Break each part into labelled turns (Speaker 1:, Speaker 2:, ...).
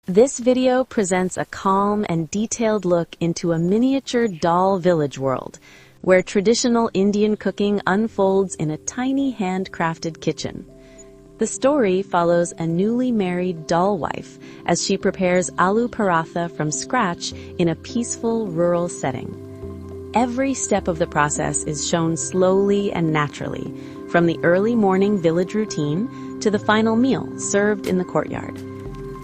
Speaker 1: This video presents a calm and detailed look into a miniature doll village world, where traditional Indian cooking unfolds in a tiny handcrafted kitchen. The story follows a newly married doll wife as she prepares aloo paratha from scratch in a peaceful rural setting. Every step of the process is shown slowly and naturally, from the early morning village routine to the final meal served in the courtyard.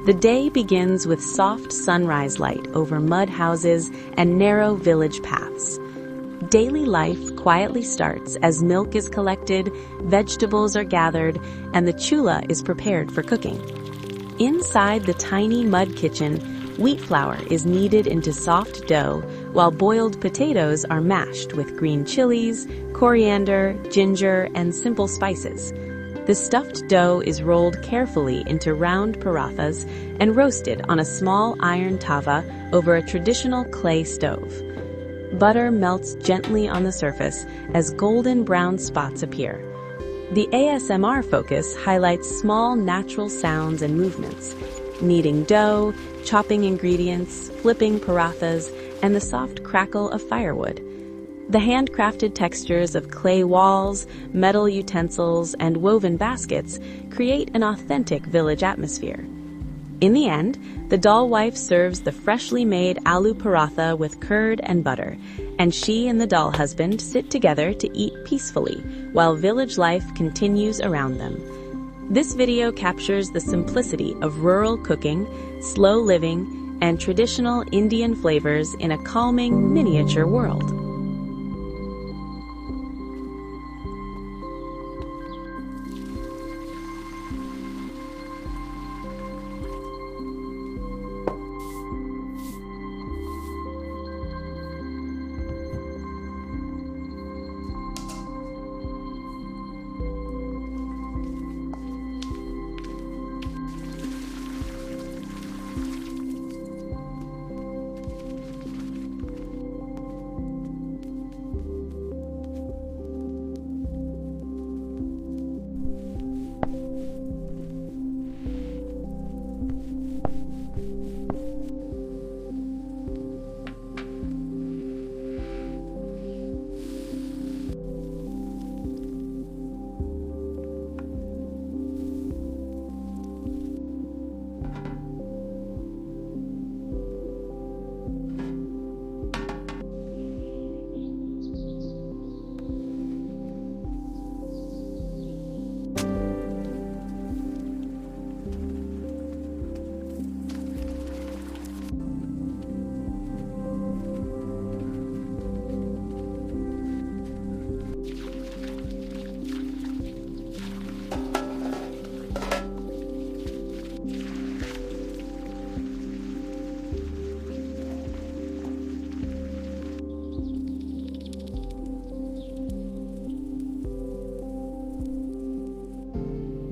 Speaker 1: The day begins with soft sunrise light over mud houses and narrow village paths. Daily life quietly starts as milk is collected, vegetables are gathered, and the chula is prepared for cooking. Inside the tiny mud kitchen, wheat flour is kneaded into soft dough, while boiled potatoes are mashed with green chilies, coriander, ginger, and simple spices. The stuffed dough is rolled carefully into round parathas and roasted on a small iron tava over a traditional clay stove. Butter melts gently on the surface as golden brown spots appear. The ASMR focus highlights small natural sounds and movements: kneading dough, chopping ingredients, flipping parathas, and the soft crackle of firewood. The handcrafted textures of clay walls, metal utensils, and woven baskets create an authentic village atmosphere. In the end, the doll wife serves the freshly made aloo paratha with curd and butter, and she and the doll husband sit together to eat peacefully while village life continues around them. This video captures the simplicity of rural cooking, slow living, and traditional Indian flavors in a calming miniature world.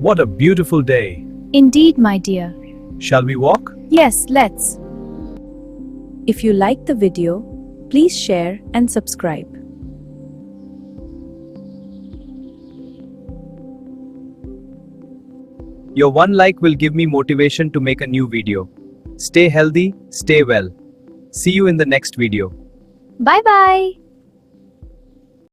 Speaker 2: What a beautiful day.
Speaker 3: Indeed, my dear.
Speaker 2: Shall we walk?
Speaker 3: Yes, let's.
Speaker 1: If you liked the video, please share and subscribe.
Speaker 2: Your one like will give me motivation to make a new video. Stay healthy, stay well. See you in the next video.
Speaker 3: Bye bye.